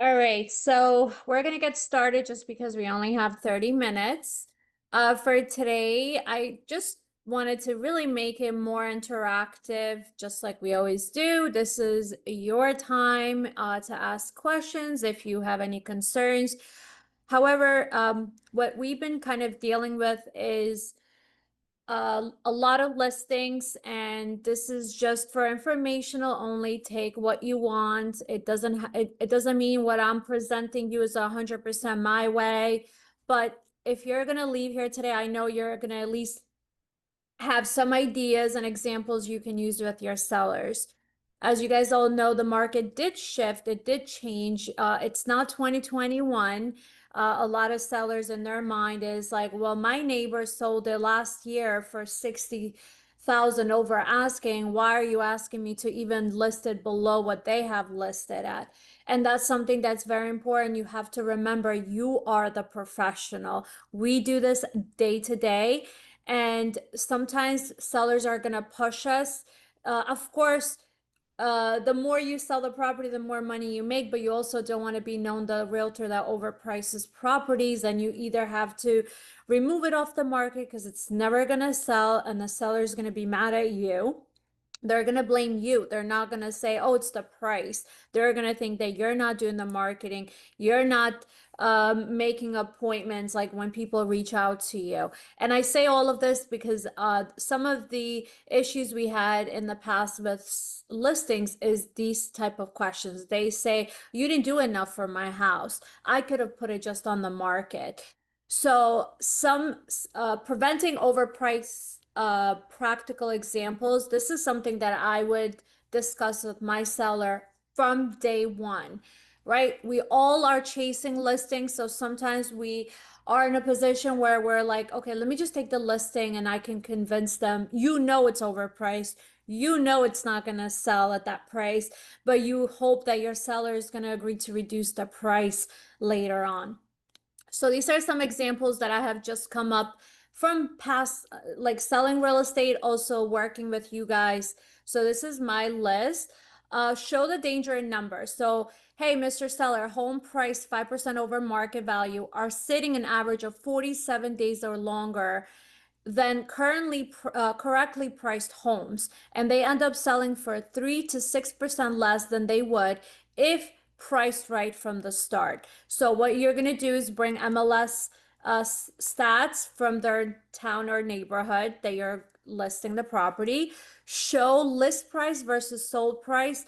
All right, so we're gonna get started just because we only have 30 minutes. For today, I just wanted to really make it more interactive, just like we always do. This is your time to ask questions if you have any concerns. However, what we've been kind of dealing with is a lot of listings, and this is just for informational only. Take what you want. It doesn't mean what I'm presenting you is 100% my way, but if you're gonna leave here today, I know you're gonna at least have some ideas and examples you can use with your sellers. As you guys all know, the market did shift, it did change. It's not 2021. A lot of sellers in their mind is like, well, my neighbor sold it last year for 60,000 over asking. Why are you asking me to even list it below what they have listed at? And that's something that's very important. You have to remember you are the professional. We do this day to day. And sometimes sellers are going to push us. Of course, the more you sell the property, the more money you make, but you also don't want to be known the realtor that overprices properties, and you either have to remove it off the market because it's never going to sell and the seller is going to be mad at you. They're going to blame you. They're not going to say, oh, it's the price. They're going to think that you're not doing the marketing. You're not making appointments like when people reach out to you. And I say all of this because some of the issues we had in the past with listings is these type of questions. They say, you didn't do enough for my house. I could have put it just on the market. So some preventing overpriced practical examples. This is something that I would discuss with my seller from day one, right? We all are chasing listings, so sometimes we are in a position where we're like, okay, let me just take the listing and I can convince them, you know, it's overpriced. You know it's not going to sell at that price, but you hope that your seller is going to agree to reduce the price later on. So these are some examples that I have just come up from past, like selling real estate, also working with you guys. So this is my list. Show the danger in numbers. So, hey, Mr. Seller, home price 5% over market value are sitting an average of 47 days or longer than currently correctly priced homes, and they end up selling for 3 to 6% less than they would if priced right from the start. So what you're going to do is bring MLS stats from their town or neighborhood that you're listing the property, show list price versus sold price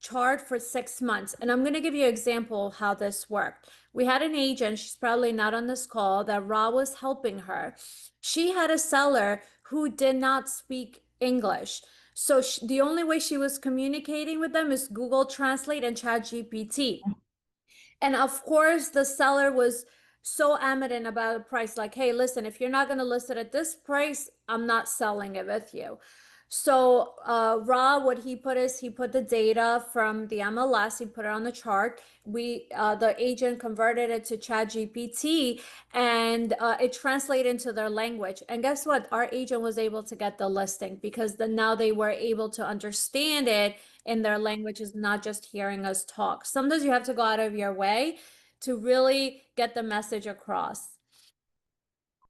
chart for 6 months. And I'm going to give you an example of how this worked. We had an agent, she's probably not on this call, that Ra was helping her. She had a seller who did not speak English. So the only way she was communicating with them is Google Translate and ChatGPT. And of course, the seller was so adamant about the price, like, hey, listen, if you're not going to list it at this price, I'm not selling it with you. So Ra, what he put is he put the data from the MLS, he put it on the chart. The agent converted it to ChatGPT, and it translated into their language. And guess what? Our agent was able to get the listing because now they were able to understand it in their language, is not just hearing us talk. Sometimes you have to go out of your way to really get the message across.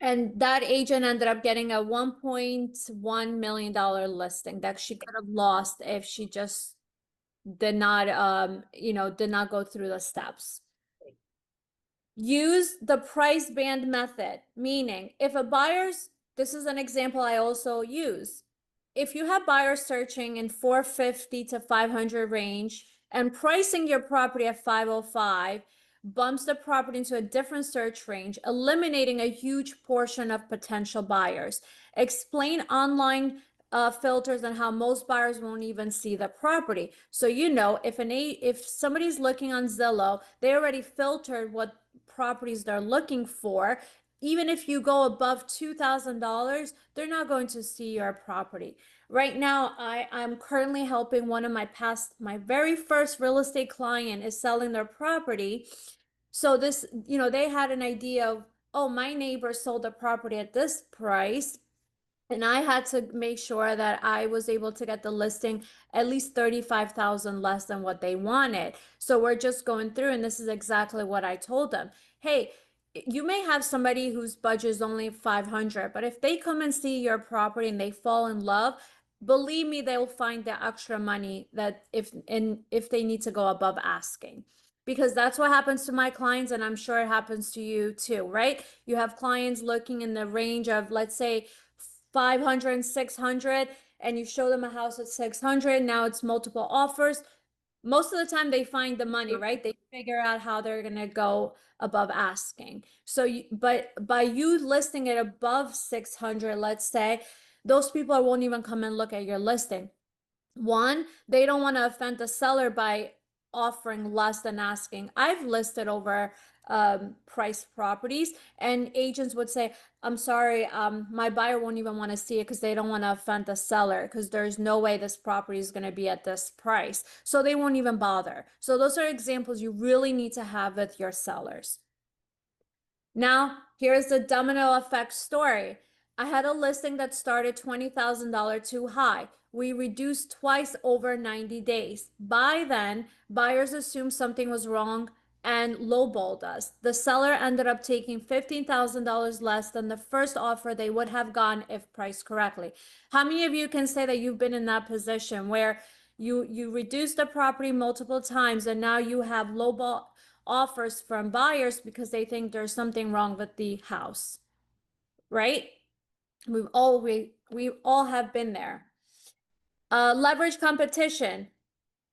And that agent ended up getting a $1.1 million listing that she could have lost if she just did not, did not go through the steps. Use the price band method, meaning if a buyer's, this is an example I also use. If you have buyers searching in 450 to 500 range and pricing your property at 505 bumps the property into a different search range, eliminating a huge portion of potential buyers. Explain online filters and how most buyers won't even see the property. So if somebody's looking on Zillow, they already filtered what properties they're looking for. Even if you go above $2,000, they're not going to see your property. Right now, I'm currently helping one of my very first real estate client is selling their property. So this, they had an idea of, oh, my neighbor sold the property at this price. And I had to make sure that I was able to get the listing at least 35,000 less than what they wanted. So we're just going through, and this is exactly what I told them. Hey, you may have somebody whose budget is only 500, but if they come and see your property and they fall in love, believe me, they'll find the extra money that if they need to go above asking. Because that's what happens to my clients, and I'm sure it happens to you too, right? You have clients looking in the range of, let's say, 500 and 600, and you show them a house at 600. Now it's multiple offers. Most of the time they find the money, right? They figure out how they're going to go above asking. So but by you listing it above 600, let's say, those people won't even come and look at your listing. One, they don't want to offend the seller by offering less than asking. I've listed over price properties, and agents would say, I'm sorry, my buyer won't even want to see it because they don't want to offend the seller because there's no way this property is going to be at this price. So they won't even bother. So those are examples you really need to have with your sellers. Now, here's the domino effect story. I had a listing that started $20,000 too high. We reduced twice over 90 days. By then, buyers assumed something was wrong and lowballed us. The seller ended up taking $15,000 less than the first offer they would have gone if priced correctly. How many of you can say that you've been in that position where you reduced the property multiple times and now you have lowball offers from buyers because they think there's something wrong with the house, right? We all have been there. Leverage competition.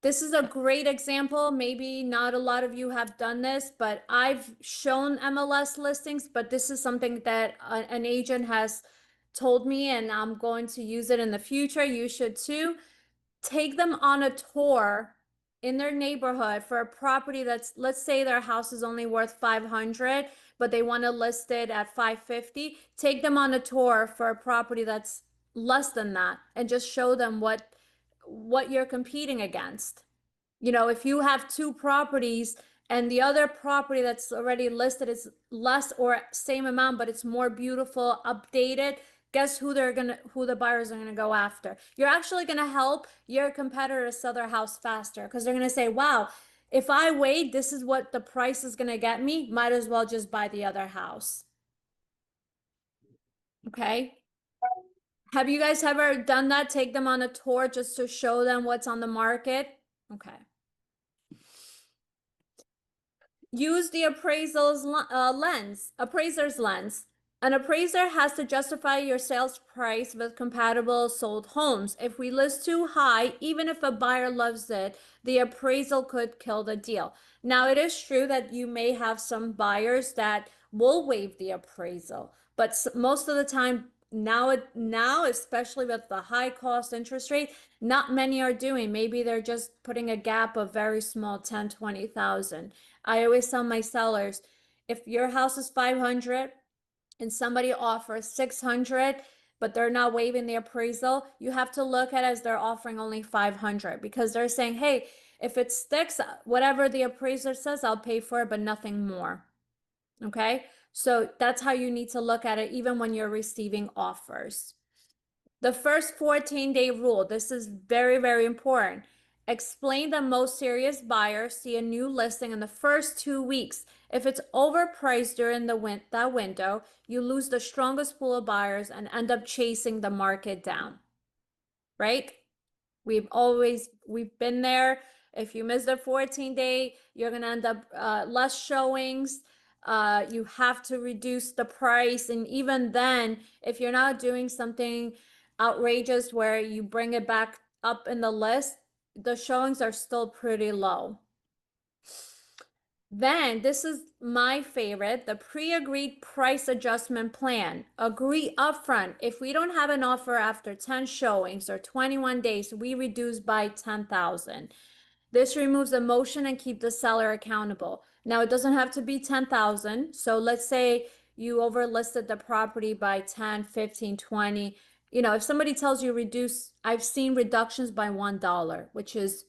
This is a great example. Maybe not a lot of you have done this, but I've shown MLS listings, but this is something that an agent has told me, and I'm going to use it in the future. You should too. Take them on a tour in their neighborhood for a property that's, let's say their house is only worth 500, but they want to list it at 550. Take them on a tour for a property that's less than that and just show them what you're competing against. If you have two properties and the other property that's already listed is less or same amount, but it's more beautiful, updated, guess who the buyers are gonna go after? You're actually gonna help your competitor sell their house faster because they're gonna say, wow, if I wait, this is what the price is gonna get me, might as well just buy the other house. Okay. Have you guys ever done that? Take them on a tour just to show them what's on the market? Okay. Use the appraiser's lens. An appraiser has to justify your sales price with compatible sold homes. If we list too high, even if a buyer loves it, the appraisal could kill the deal. Now, it is true that you may have some buyers that will waive the appraisal, but most of the time now, especially with the high cost interest rate, not many are doing. Maybe they're just putting a gap of very small 10, 20,000. I always tell my sellers, if your house is 500 and somebody offers 600, but they're not waiving the appraisal, you have to look at it as they're offering only 500 because they're saying, hey, if it sticks, whatever the appraiser says, I'll pay for it, but nothing more. Okay. So that's how you need to look at it, even when you're receiving offers. The first 14-day rule, this is very, very important. Explain that most serious buyers see a new listing in the first 2 weeks. If it's overpriced during that window, you lose the strongest pool of buyers and end up chasing the market down, right? We've been there. If you miss the 14-day, you're going to end up less showings. You have to reduce the price. And even then, if you're not doing something outrageous where you bring it back up in the list, the showings are still pretty low. Then, this is my favorite, the pre-agreed price adjustment plan. Agree upfront. If we don't have an offer after 10 showings or 21 days, we reduce by 10,000. This removes emotion and keep the seller accountable. Now, it doesn't have to be 10,000. So let's say you overlisted the property by 10, 15, 20. If somebody tells you reduce, I've seen reductions by $1, which is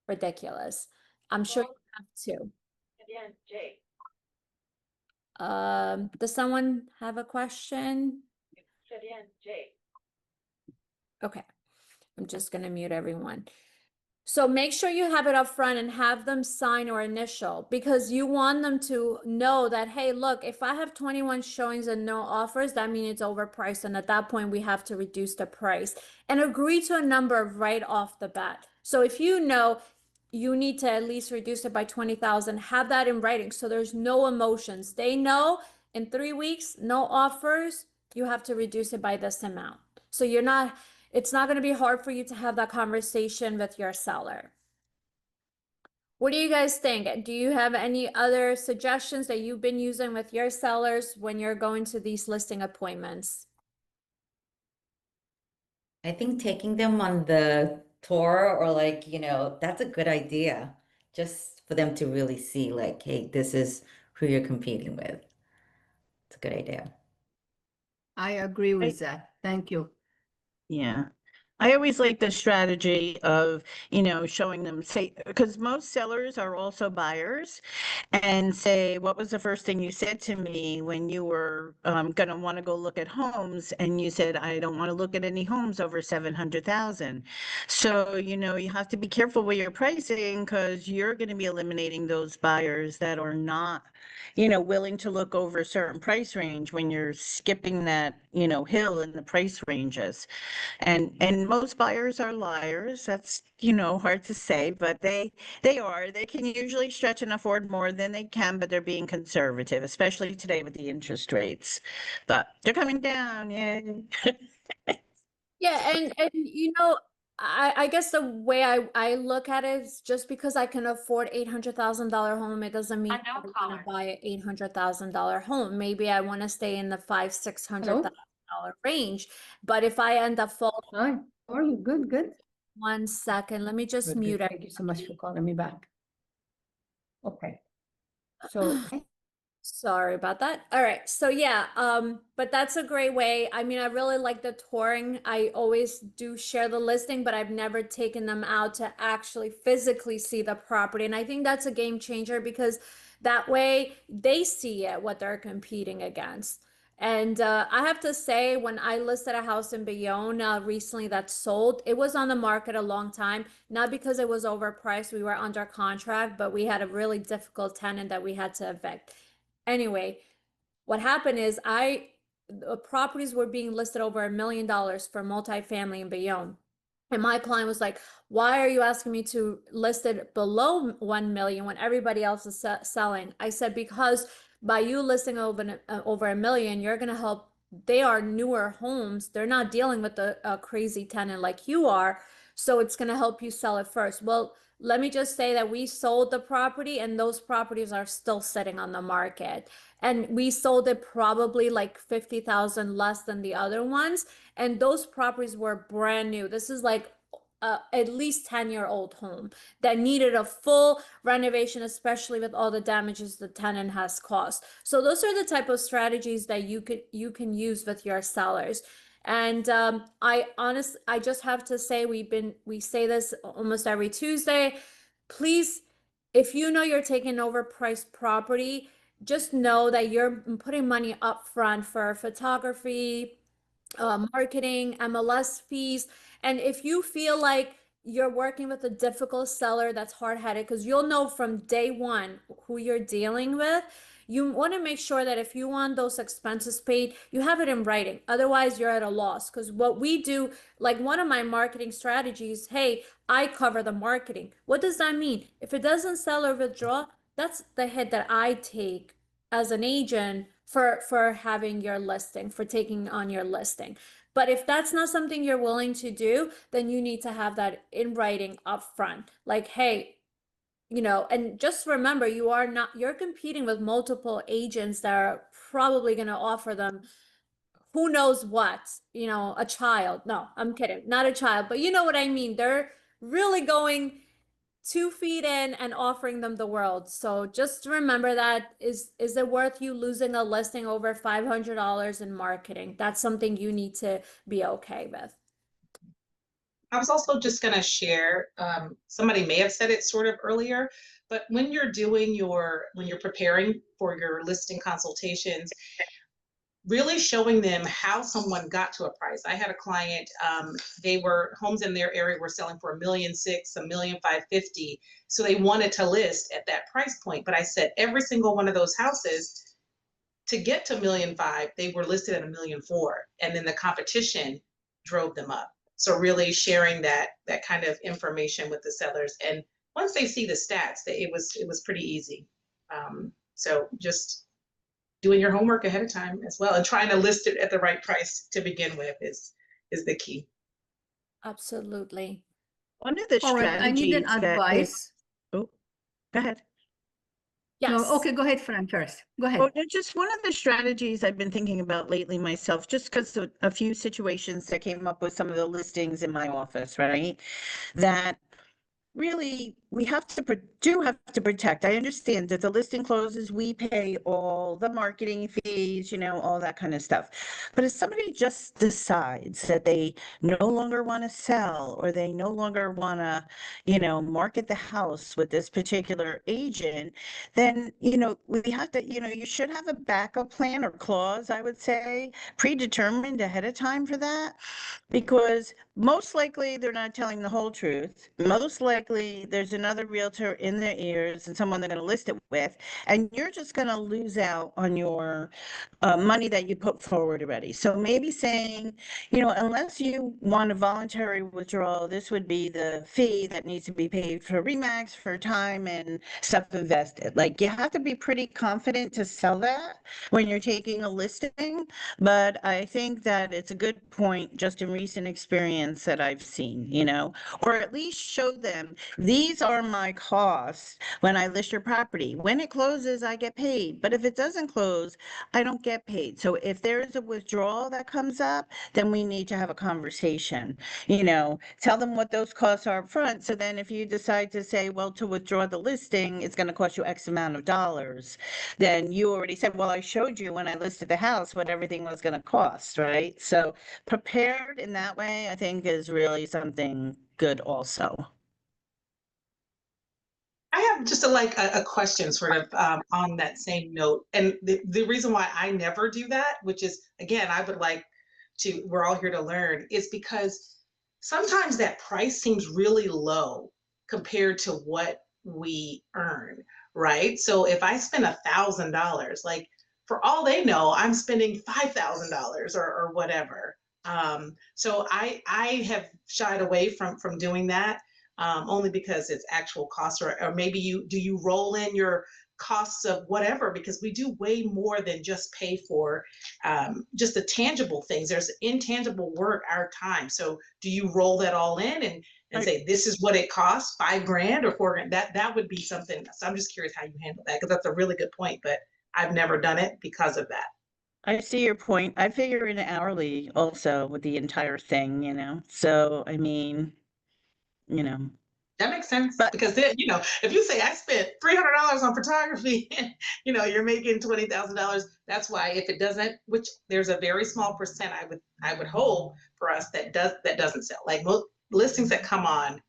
ridiculous. I'm sure you have too. Does someone have a question? Okay, I'm just gonna mute everyone. So make sure you have it up front and have them sign or initial, because you want them to know that, hey, look, if I have 21 showings and no offers, that means it's overpriced. And at that point, we have to reduce the price and agree to a number right off the bat. So if you know you need to at least reduce it by 20,000, have that in writing. So there's no emotions. They know in 3 weeks, no offers, you have to reduce it by this amount. So it's not going to be hard for you to have that conversation with your seller. What do you guys think? Do you have any other suggestions that you've been using with your sellers when you're going to these listing appointments? I think taking them on the tour or like, that's a good idea. Just for them to really see like, hey, this is who you're competing with. It's a good idea. I agree I- with that. Thank you. Yeah. I always like the strategy of, showing them, say, because most sellers are also buyers, and say, what was the first thing you said to me when you were going to want to go look at homes? And you said, I don't want to look at any homes over 700,000. So, you have to be careful with your pricing, because you're going to be eliminating those buyers that are not, willing to look over a certain price range when you're skipping that, hill in the price ranges. And most buyers are liars. That's, hard to say, but they can usually stretch and afford more than they can, but they're being conservative, especially today with the interest rates. But they're coming down, yay. Yeah, and I guess the way I look at it is, just because I can afford $800,000 home, it doesn't mean I want to buy an $800,000 home. Maybe I want to stay in the $500,000-$600,000 range. But if I end up falling, Hi, how are you? Good, good. 1 second, let me just Good, mute good. Thank you so much for calling me back. Okay. So, Sorry about that. All right. So yeah, but that's a great way. I mean, I really like the touring. I always do share the listing, but I've never taken them out to actually physically see the property. And I think that's a game changer, because that way they see it, what they're competing against. And I have to say, when I listed a house in Bayonne recently that sold, it was on the market a long time, not because it was overpriced. We were under contract, but we had a really difficult tenant that we had to evict. Anyway, what happened is the properties were being listed over $1 million for multifamily in Bayonne. And my client was like, why are you asking me to list it below 1 million when everybody else is selling? I said, because by you listing over a million, you're going to help. They are newer homes. They're not dealing with a crazy tenant like you are. So it's going to help you sell it first. Well, let me just say that we sold the property, and those properties are still sitting on the market. And we sold it probably like 50,000 less than the other ones. And those properties were brand new. This is like at least 10-year-old home that needed a full renovation, especially with all the damages the tenant has caused. So those are the type of strategies that you can use with your sellers. And I just have to say, we say this almost every Tuesday. Please, if you know you're taking overpriced property, just know that you're putting money up front for photography, marketing, MLS fees. And if you feel like you're working with a difficult seller that's hard-headed, because you'll know from day one who you're dealing with, you want to make sure that if you want those expenses paid, you have it in writing. Otherwise, you're at a loss. Because what we do, like one of my marketing strategies, hey, I cover the marketing. What does that mean? If it doesn't sell or withdraw, that's the hit that I take as an agent for having your listing, for taking on your listing. But if that's not something you're willing to do, then you need to have that in writing up front. Like, hey, and just remember, you're competing with multiple agents that are probably going to offer them who knows what, a child. No, I'm kidding. Not a child, but you know what I mean. They're really going 2 feet in and offering them the world. So just remember that, is it worth you losing a listing over $500 in marketing? That's something you need to be okay with. I was also just going to share, somebody may have said it sort of earlier, but when you're preparing for your listing consultations, really showing them how someone got to a price. I had a client, homes in their area were selling for $1,600,000, $1,550,000. So they wanted to list at that price point. But I said every single one of those houses to get to $1,500,000, they were listed at $1,400,000, and then the competition drove them up. So really sharing that kind of information with the sellers, and once they see the stats, it was pretty easy. So just doing your homework ahead of time as well, and trying to list it at the right price to begin with is the key. Absolutely. One of the All right, I need an strategies that advice. oh, go ahead. No, Yes. okay, go ahead, Fran, first. Go ahead. Oh, no, just one of the strategies I've been thinking about lately myself, just because of a few situations that came up with some of the listings in my office, right? That really we have to protect. I understand that the listing closes, we pay all the marketing fees, all that kind of stuff. But if somebody just decides that they no longer want to sell, or they no longer want to, market the house with this particular agent, then, we have to, you should have a backup plan or clause, I would say, predetermined ahead of time for that. Because most likely they're not telling the whole truth. Most likely there's another realtor in their ears and someone they're going to list it with, and you're just going to lose out on your money that you put forward already. So maybe saying, unless you want a voluntary withdrawal, this would be the fee that needs to be paid for Remax, for time and stuff invested. Like, you have to be pretty confident to sell that when you're taking a listing. But I think that it's a good point, just in recent experience that I've seen, or at least show them, these are my costs when I list your property. When it closes, I get paid. But if it doesn't close, I don't get paid. So if there is a withdrawal that comes up, then we need to have a conversation. Tell them what those costs are up front. So then if you decide to say, well, to withdraw the listing, it's going to cost you X amount of dollars, then you already said, well, I showed you when I listed the house what everything was going to cost, right? So prepared in that way, I think, is really something good also. I have just a question sort of on that same note. And the reason why I never do that, which is, again, I would like to, we're all here to learn, is because sometimes that price seems really low compared to what we earn, right? So if I spend $1,000, like, for all they know, I'm spending $5,000 or whatever. So I have shied away from doing that. Only because it's actual costs, or maybe you roll in your costs of whatever, because we do way more than just pay for just the tangible things. There's intangible work, our time. So do you roll that all in and say, this is what it costs, $5,000 or $4,000? That would be something. So I'm just curious how you handle that, because that's a really good point, but I've never done it because of that. I see your point. I figure in hourly also with the entire thing, so I mean, That makes sense, but because then, if you say I spent $300 on photography and, you're making $20,000, that's why if it doesn't, which there's a very small percent I would hope for us that doesn't sell. Like, most listings that come on,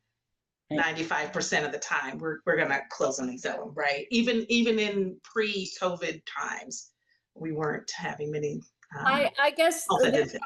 95% of the time we're gonna close them and sell them, right? Even in pre-COVID times, we weren't having many. I guess Also the did sell.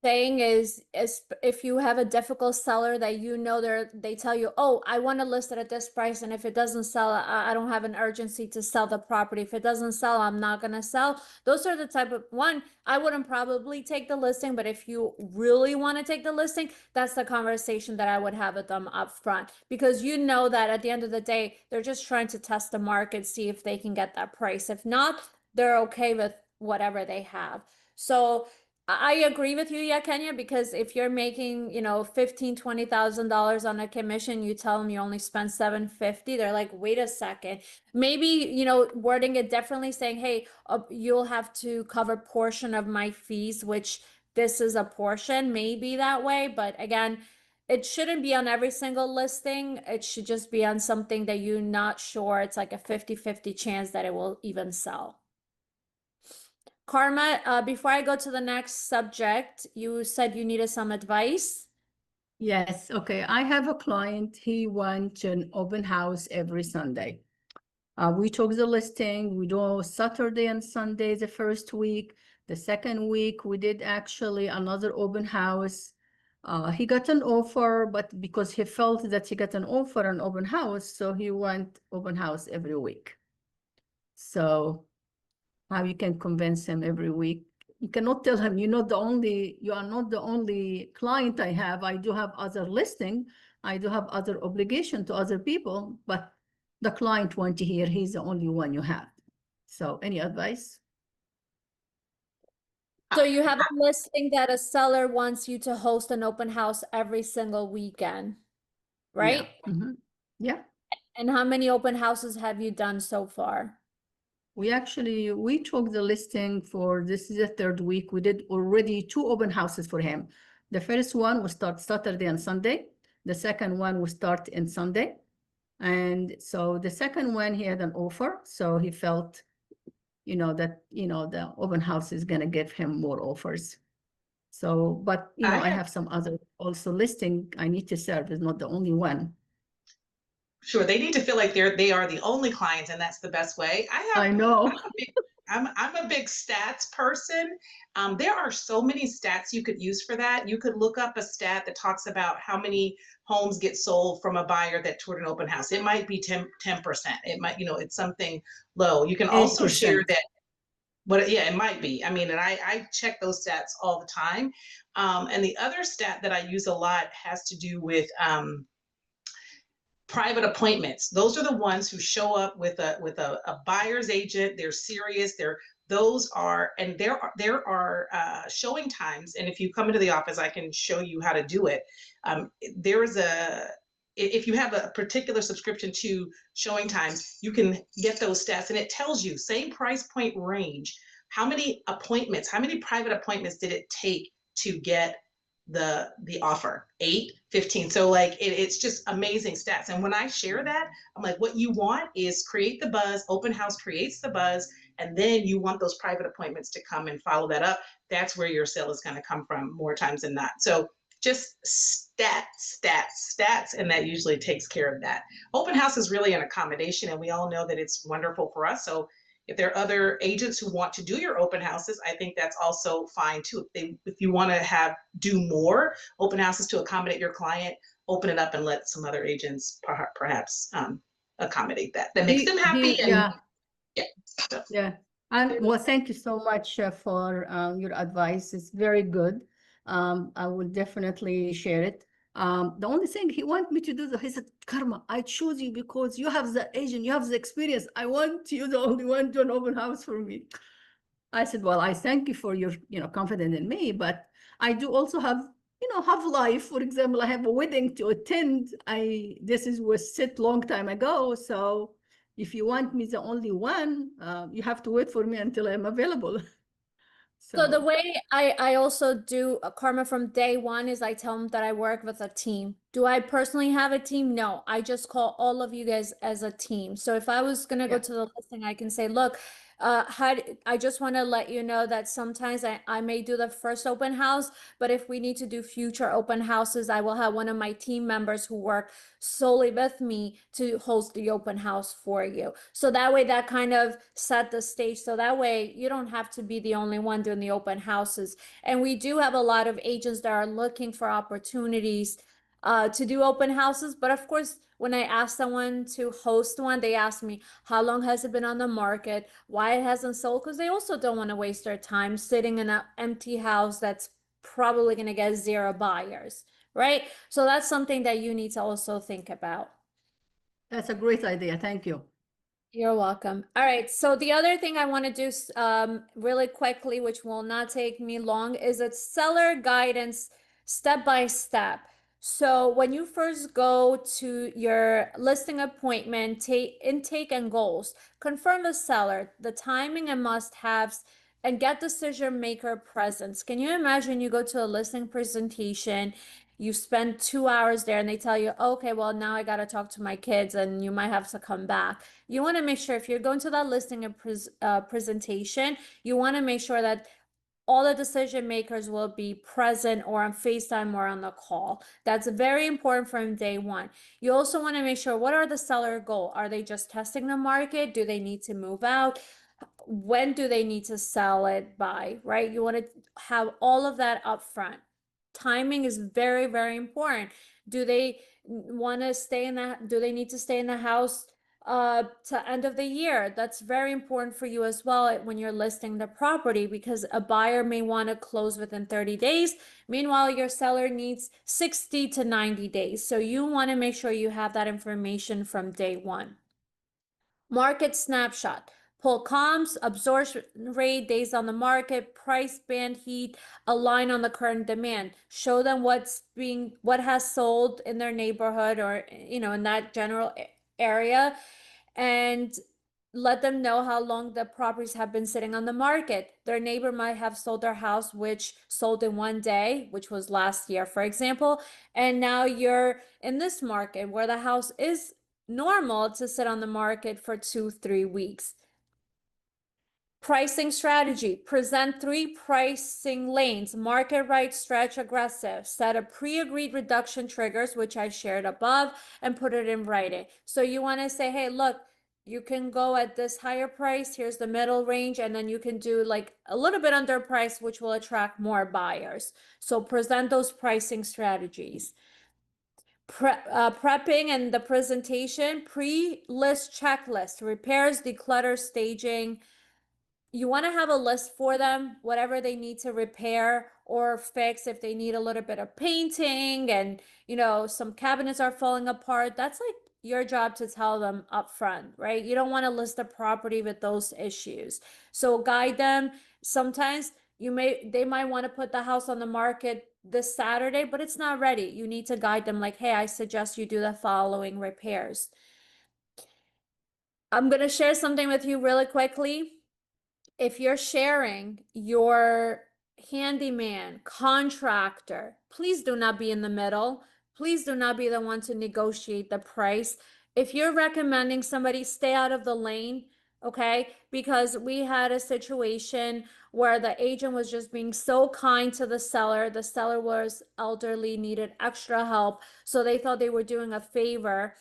thing is if you have a difficult seller that they tell you, oh, I want to list it at this price, and if it doesn't sell, I don't have an urgency to sell the property. If it doesn't sell, I'm not gonna sell. Those are the type of one, I wouldn't probably take the listing, but if you really want to take the listing, that's the conversation that I would have with them up front, because that at the end of the day, they're just trying to test the market, see if they can get that price. If not, they're okay with whatever they have. So I agree with you, yeah, Kenya, because if you're making, $15,000-$20,000 on a commission, you tell them you only spend $750, they're like, wait a second. Maybe, wording it differently, saying, hey, you'll have to cover portion of my fees, which this is a portion, maybe that way. But again, it shouldn't be on every single listing. It should just be on something that you're not sure. It's like a 50-50 chance that it will even sell. Karma, before I go to the next subject, you said you needed some advice. Yes, okay. I have a client. He went to an open house every Sunday. We took the listing. We do Saturday and Sunday the first week. The second week, we did actually another open house. He got an offer, but because he felt that he got an offer on open house, so he went open house every week. So how you can convince him every week? You cannot tell him, you are not the only client I have. I do have other listing. I do have other obligation to other people, but the client want to hear he's the only one you have. So any advice? So you have a listing that a seller wants you to host an open house every single weekend, right? Mhm. Yeah. And how many open houses have you done so far? We took the listing for, this is the third week. We did already 2 open houses for him. The first one will start Saturday and Sunday. The second one will start in Sunday. And so the second one, he had an offer. So he felt, that, the open house is going to give him more offers. So, but, I have some other also listing I need to serve, is not the only one. Sure, they need to feel like they are the only clients, and that's the best way. I know. I'm a big stats person. There are so many stats you could use for that. You could look up a stat that talks about how many homes get sold from a buyer that toured an open house. It might be 10%. It might, it's something low. You can also share 8%. that. Yeah, it might be. I mean, and I check those stats all the time. And the other stat that I use a lot has to do with private appointments. Those are the ones who show up with a buyer's agent. They're serious. There are showing times, and if you come into the office, I can show you how to do it. If you have a particular subscription to showing times, you can get those stats, and it tells you same price point range, how many private appointments did it take to get the offer, 8, 15. So like it's just amazing stats. And when I share that, I'm like, what you want is create the buzz. Open house creates the buzz, and then you want those private appointments to come and follow that up. That's where your sale is going to come from more times than not. So just stats, and that usually takes care of that. Open house is really an accommodation, and we all know that it's wonderful for us. So if there are other agents who want to do your open houses, I think that's also fine too. If you want to do more open houses to accommodate your client, open it up and let some other agents perhaps accommodate that. That makes them happy. Yeah. So. Yeah. And well, thank you so much for your advice. It's very good. I will definitely share it. The only thing he wanted me to do, he said, Karma, I choose you because you have the agent, you have the experience. I want you the only one to do an open house for me. I said, well, I thank you for your, confidence in me, but I do also have, have life. For example, I have a wedding to attend. This was set long time ago. So if you want me the only one, you have to wait for me until I'm available. So the way I also do karma from day one is I tell them that I work with a team. Do I personally have a team? No, I just call all of you guys as a team. So if I was going to go to the listing, I can say, look, I just want to let you know that sometimes I may do the first open house, but if we need to do future open houses, I will have one of my team members who work solely with me to host the open house for you. So that way that kind of set the stage. So that way you don't have to be the only one doing the open houses. And we do have a lot of agents that are looking for opportunities to do open houses. But of course, when I ask someone to host one, they ask me, how long has it been on the market? Why it hasn't sold? Because they also don't want to waste their time sitting in an empty house that's probably going to get 0 buyers, right? So that's something that you need to also think about. That's a great idea. Thank you. You're welcome. All right. So the other thing I want to do really quickly, which will not take me long, is a seller guidance step by step. So when you first go to your listing appointment, intake and goals, confirm the seller, the timing and must-haves, and get decision maker presence. Can you imagine you go to a listing presentation, you spend 2 hours there and they tell you, okay, well, now I got to talk to my kids and you might have to come back. You want to make sure if you're going to that listing and presentation, you want to make sure that all the decision makers will be present or on FaceTime or on the call. That's very important from day one. You also want to make sure, what are the seller goals? Are they just testing the market? Do they need to move out? when do they need to sell it by, right? You want to have all of that up front. Timing is very, very important. Do they want to stay in that? Do they need to stay in the house to end of the year? That's very important for you as well when you're listing the property, because a buyer may want to close within 30 days. Meanwhile, your seller needs 60 to 90 days. So you want to make sure you have that information from day one. Market snapshot. Pull comps, absorption rate, days on the market, price band, heat, align on the current demand. Show them what has sold in their neighborhood or, you know, in that general area, and let them know how long the properties have been sitting on the market. Their neighbor might have sold their house, which sold in one day, which was last year, for example. And now you're in this market where the house is normal to sit on the market for 2-3 weeks. Pricing strategy. Present 3 pricing lanes: market right, stretch, aggressive. Set a pre-agreed reduction triggers, which I shared above, and put it in writing. So you want to say, hey, look, you can go at this higher price. Here's the middle range. And then you can do like a little bit under price, which will attract more buyers. So present those pricing strategies. Prepping and the presentation. Pre-list checklist: repairs, declutter, staging. You want to have a list for them, whatever they need to repair or fix. If they need a little bit of painting and, you know, some cabinets are falling apart, that's like your job to tell them up front, right? You don't want to list a property with those issues. So guide them. Sometimes they might want to put the house on the market this Saturday, but it's not ready. You need to guide them like, hey, I suggest you do the following repairs. I'm going to share something with you really quickly. If you're sharing your handyman, contractor, please do not be in the middle. Please do not be the one to negotiate the price. If you're recommending somebody, stay out of the lane, okay? Because we had a situation where the agent was just being so kind to the seller. The seller was elderly, needed extra help, so they thought they were doing a favor.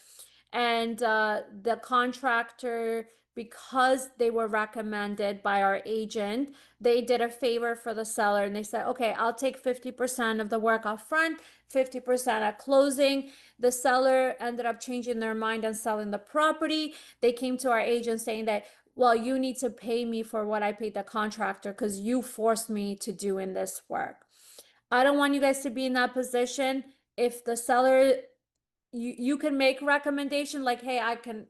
And the contractor, because they were recommended by our agent, they did a favor for the seller and they said, okay, I'll take 50% of the work up front, 50% at closing. The seller ended up changing their mind and selling the property. They came to our agent saying that, well, you need to pay me for what I paid the contractor because you forced me to do in this work. I don't want you guys to be in that position. If the seller, you can make recommendation like, hey, I can,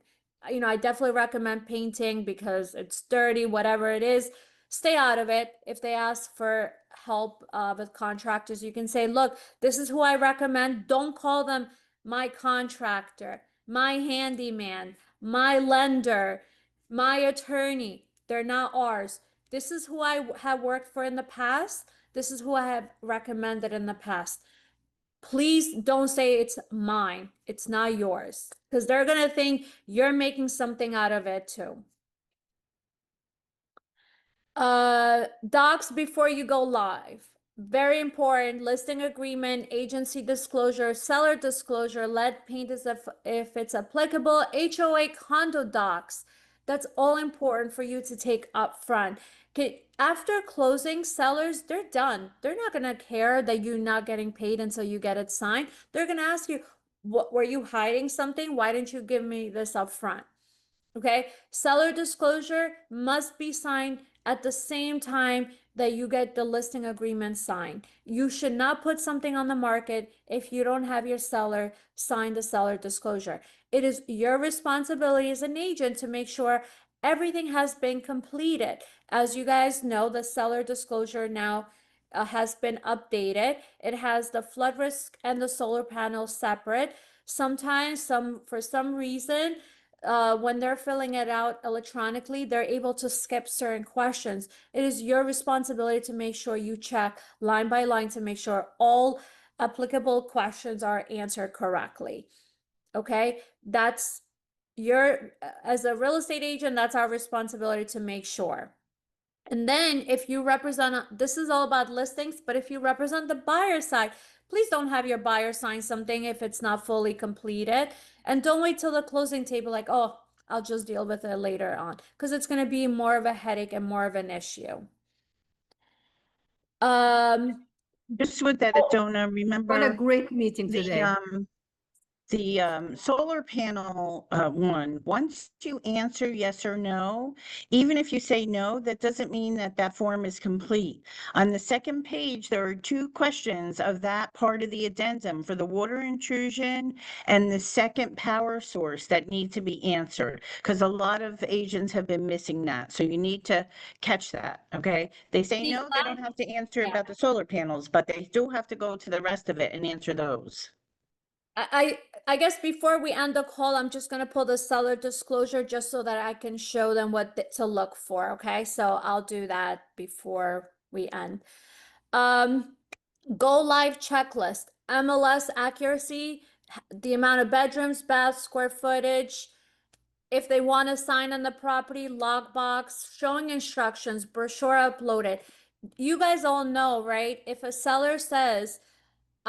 you know, I definitely recommend painting because it's dirty, whatever it is. Stay out of it. If they ask for help with contractors, you can say, look, this is who I recommend. Don't call them my contractor, my handyman, my lender, my attorney. They're not ours. This is who I have worked for in the past. This is who I have recommended in the past. Please don't say it's mine. It's not yours, because they're going to think you're making something out of it too. Docs before you go live. Very important. Listing agreement, agency disclosure, seller disclosure, lead paint is if it's applicable, HOA, condo docs. That's all important for you to take up front. Okay, after closing, sellers, they're done. They're not going to care that you're not getting paid until you get it signed. They're going to ask you, what were you hiding something? Why didn't you give me this up front? Okay, seller disclosure must be signed at the same time that you get the listing agreement signed. You should not put something on the market if you don't have your seller sign the seller disclosure. It is your responsibility as an agent to make sure everything has been completed. As you guys know, the seller disclosure now has been updated. It has the flood risk and the solar panel separate. Sometimes for some reason, when they're filling it out electronically, they're able to skip certain questions. It is your responsibility to make sure you check line by line to make sure all applicable questions are answered correctly. Okay, that's as a real estate agent, that's our responsibility to make sure. And then if you represent, this is all about listings, but if you represent the buyer side, please don't have your buyer sign something if it's not fully completed. And don't wait till the closing table like, oh, I'll just deal with it later on because it's going to be more of a headache and more of an issue. Just with that, Donna, What a remember great meeting today. the solar panel one, once you answer yes or no, even if you say no, that doesn't mean that that form is complete. On the second page, there are 2 questions of that part of the addendum for the water intrusion and the second power source that need to be answered, because a lot of agents have been missing that. So you need to catch that, okay? They say The no, they don't have to answer yeah. about the solar panels, but they do have to go to the rest of it and answer those. I guess before we end the call, I'm just gonna pull the seller disclosure just so that I can show them what to look for, okay? So I'll do that before we end. Go live checklist, MLS accuracy, the amount of bedrooms, baths, square footage. If they want to sign on the property, lockbox, showing instructions, brochure uploaded. You guys all know, right? If a seller says,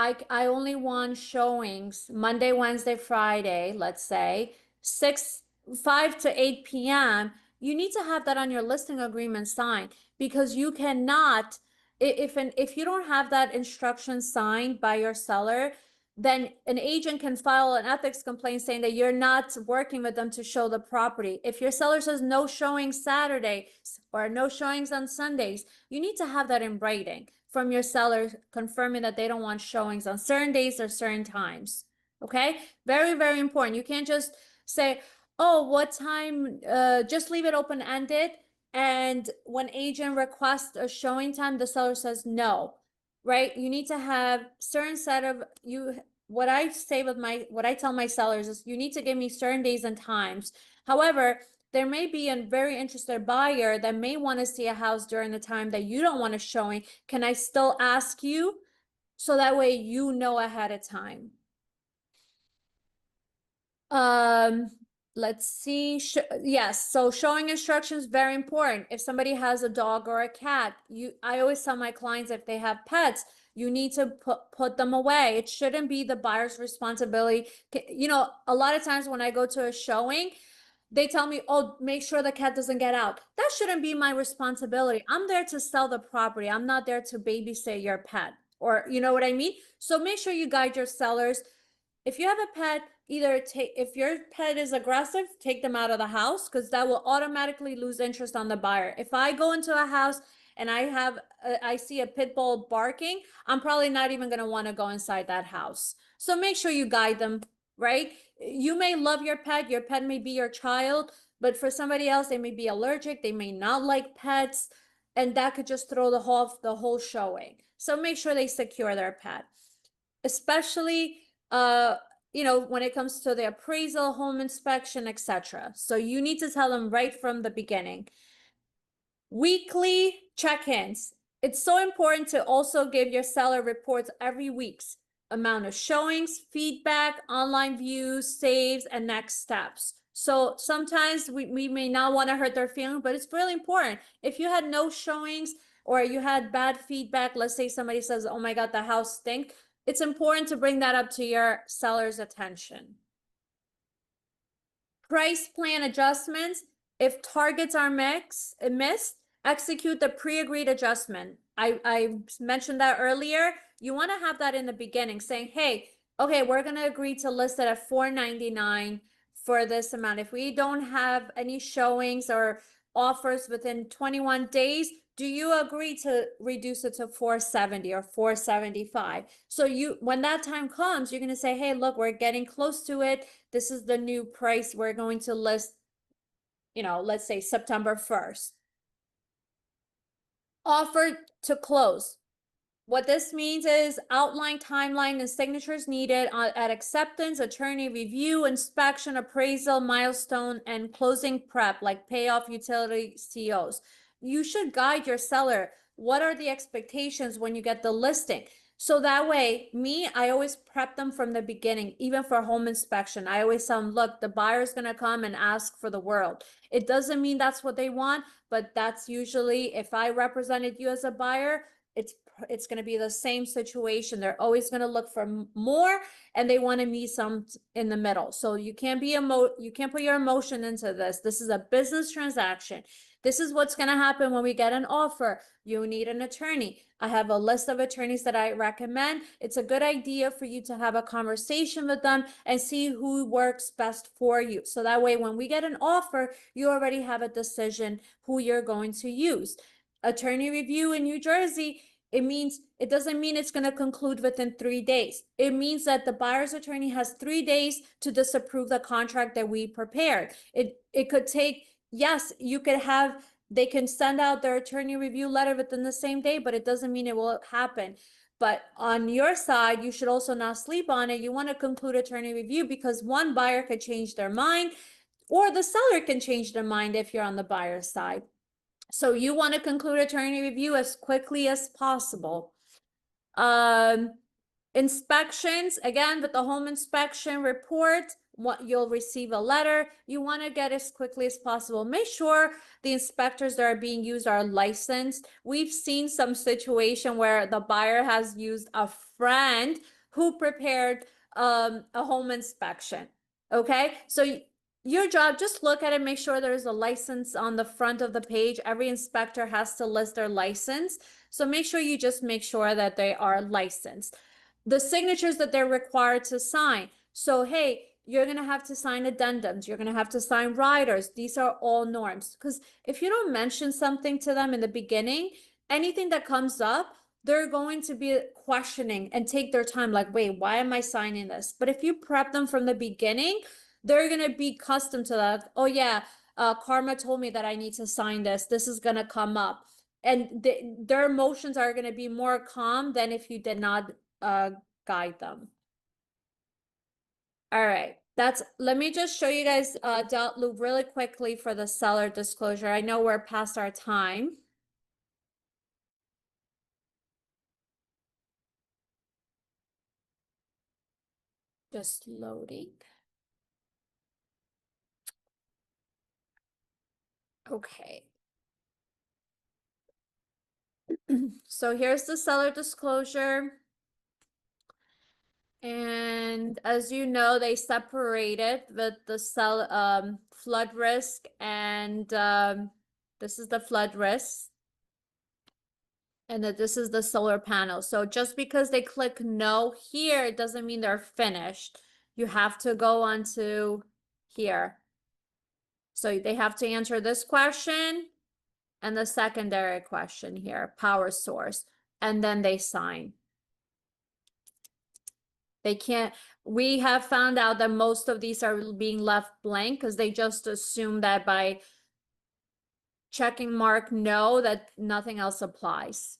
I only want showings Monday, Wednesday, Friday, let's say, 5 to 8 p.m., you need to have that on your listing agreement signed because you cannot, if you don't have that instruction signed by your seller, then an agent can file an ethics complaint saying that you're not working with them to show the property. If your seller says no showings Saturday or no showings on Sundays, you need to have that in writing from your seller confirming that they don't want showings on certain days or certain times. Okay, very, very important. You can't just say, oh, what time, just leave it open-ended. And when agent requests a showing time, the seller says no, right? You need to have certain set of what I say with what I tell my sellers is you need to give me certain days and times. However, there may be a very interested buyer that may want to see a house during the time that you don't want a showing. Can I still ask you? So that way you know ahead of time. Let's see. Yes, so showing instructions very important. If somebody has a dog or a cat, I always tell my clients if they have pets, you need to put them away. It shouldn't be the buyer's responsibility. You know, a lot of times when I go to a showing, they tell me, oh, make sure the cat doesn't get out. That shouldn't be my responsibility. I'm there to sell the property. I'm not there to babysit your pet, or you know what I mean? So make sure you guide your sellers. If you have a pet, if your pet is aggressive, take them out of the house because that will automatically lose interest on the buyer. If I go into a house and I see a pit bull barking, I'm probably not even going to want to go inside that house. So make sure you guide them, right? You may love your pet may be your child, but for somebody else, they may be allergic, they may not like pets, and that could just throw the whole showing. So make sure they secure their pet, especially you know, when it comes to the appraisal, home inspection, etc. So you need to tell them right from the beginning. Weekly check-ins. It's so important to also give your seller reports every week's amount of showings, feedback, online views, saves, and next steps. So sometimes we may not want to hurt their feelings, but it's really important. If you had no showings or you had bad feedback, let's say somebody says, oh my God, the house stinks. It's important to bring that up to your seller's attention. Price plan adjustments. If targets are missed, execute the pre-agreed adjustment. I mentioned that earlier. You want to have that in the beginning saying, hey, okay, we're going to agree to list it at $499 for this amount. If we don't have any showings or offers within 21 days, do you agree to reduce it to $470 or $475? So when that time comes, you're going to say, hey, look, we're getting close to it. This is the new price we're going to list, you know, let's say September 1st. Offer to close. What this means is outline, timeline, and signatures needed at acceptance, attorney review, inspection, appraisal, milestone, and closing prep, like payoff, utility, COs. You should guide your seller. What are the expectations when you get the listing? So that way, I always prep them from the beginning, even for home inspection. I always tell them, look, the buyer's going to come and ask for the world. It doesn't mean that's what they want, but that's usually, if I represented you as a buyer, it's it's going to be the same situation. They're always going to look for more, and they want to meet some in the middle. So you can't you can't put your emotion into this. This is a business transaction. This is what's going to happen when we get an offer. You need an attorney. I have a list of attorneys that I recommend. It's a good idea for you to have a conversation with them and see who works best for you. So that way, when we get an offer, you already have a decision who you're going to use. Attorney review in New Jersey, it doesn't mean it's going to conclude within 3 days. It means that the buyer's attorney has 3 days to disapprove the contract that we prepared. It could take, yes, they can send out their attorney review letter within the same day, but it doesn't mean it will happen. But on your side, you should also not sleep on it. You want to conclude attorney review because one buyer could change their mind, or the seller can change their mind if you're on the buyer's side. So you want to conclude attorney review as quickly as possible. Inspections, again, with the home inspection report, you'll receive a letter. You want to get as quickly as possible. Make sure the inspectors that are being used are licensed. We've seen some situation where the buyer has used a friend who prepared a home inspection. Okay, so your job, just look at it, make sure there's a license on the front of the page. Every inspector has to list their license. So make sure that they are licensed. The signatures that they're required to sign. So, hey, you're going to have to sign addendums. You're going to have to sign riders. These are all norms. Because if you don't mention something to them in the beginning, anything that comes up, they're going to be questioning and take their time like, wait, why am I signing this? But if you prep them from the beginning, they're going to be accustomed to that. Oh, yeah, Karma told me that I need to sign this. This is going to come up. And their emotions are going to be more calm than if you did not guide them. All right. Let me just show you guys Delt Loop really quickly for the seller disclosure. I know we're past our time. Just loading. Okay. So here's the seller disclosure. And as you know, they separated with the flood risk, and this is the flood risk. And that this is the solar panel. So just because they click no here, it doesn't mean they're finished. You have to go on to here. So they have to answer this question and the secondary question here, power source, and then they sign. They can't, we have found out that most of these are being left blank because they just assume that by checking mark no, that nothing else applies.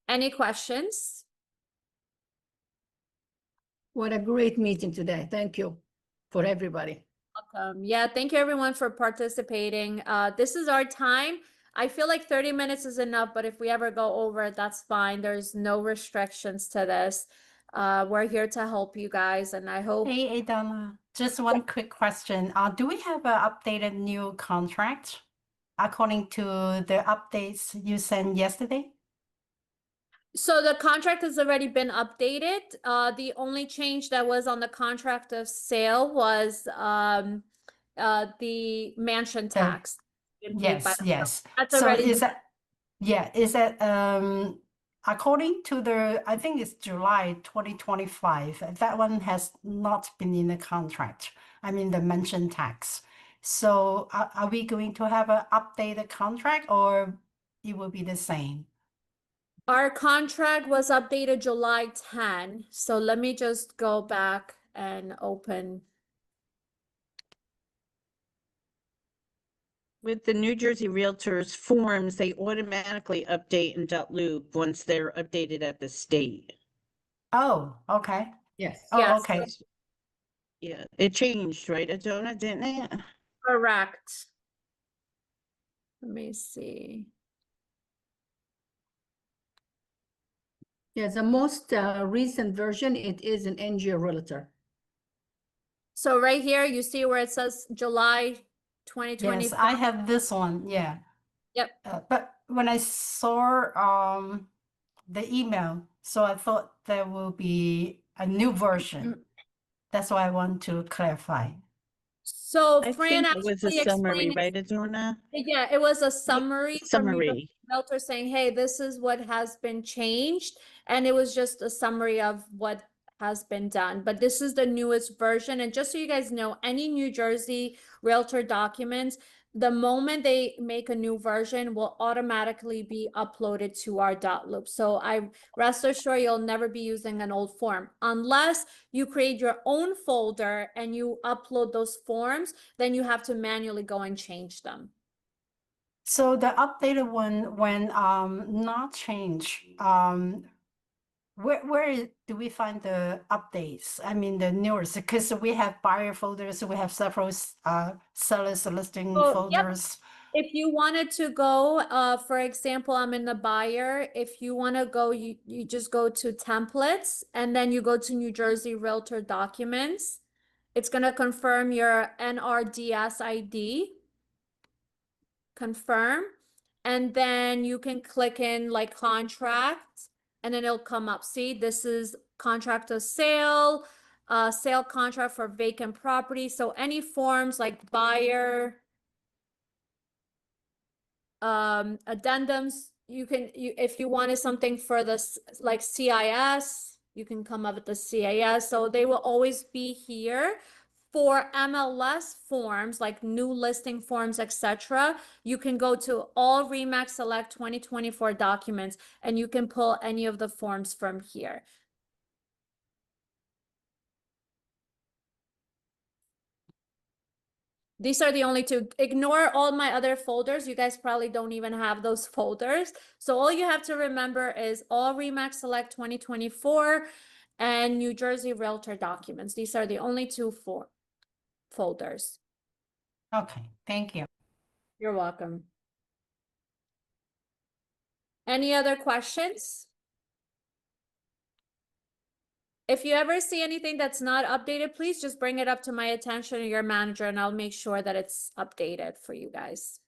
Any questions? What a great meeting today. Thank you for everybody. Welcome. Yeah, thank you everyone for participating. This is our time. I feel like 30 minutes is enough, but if we ever go over, that's fine. There's no restrictions to this. We're here to help you guys, and I hope. Hey, Adana, just one quick question. Do we have an updated new contract according to the updates you sent yesterday? So the contract has already been updated. The only change that was on the contract of sale was the mansion tax. Yes. That's So already. is that according to I think it's July 2025, that one has not been in the contract. I mean the mention tax. So are we going to have an updated contract or it will be the same? Our contract was updated July 10. So let me just go back and open. With the New Jersey Realtors forms, they automatically update in .loop once they're updated at the state. Oh, okay. Yes. Oh, Yes. okay. Yeah, it changed, right, Adona, didn't it? Correct. Let me see. Yes, the most recent version, it is an NG Realtor. So right here, you see where it says July 2020. Yes, I have this one. Yeah. Yep. But when I saw the email, so I thought there will be a new version. That's why I want to clarify. So I Fran think it was a actually summary, explained, right, Adorna? yeah, it was a summary from you, the Summary. realtor, saying, hey, this is what has been changed. And it was just a summary of what has been done. But this is the newest version. And just so you guys know, any New Jersey realtor documents, the moment they make a new version, will automatically be uploaded to our dot loop. So I rest assured you'll never be using an old form unless you create your own folder and you upload those forms, then you have to manually go and change them. So the updated one, when not change, where do we find the updates? I mean the newest, because we have buyer folders, we have several sellers listing Oh, yep. folders. If you wanted to go, for example, I'm in the buyer. If you want to go, you just go to templates and then you go to New Jersey Realtor documents. It's going to confirm your NRDS ID. Confirm. And then you can click in like contract and then it'll come up. See, this is contract of sale, sale contract for vacant property. So any forms like buyer, addendums, if you wanted something for this like CIS, you can come up with the CIS. So they will always be here. For MLS forms like new listing forms, etc., you can go to all Remax Select 2024 documents and you can pull any of the forms from here. These are the only two. Ignore all my other folders. You guys probably don't even have those folders. So all you have to remember is all Remax Select 2024 and New Jersey Realtor documents. These are the only two folders. Okay, thank you. You're welcome. Any other questions? If you ever see anything that's not updated, please just bring it up to my attention or your manager and I'll make sure that it's updated for you guys.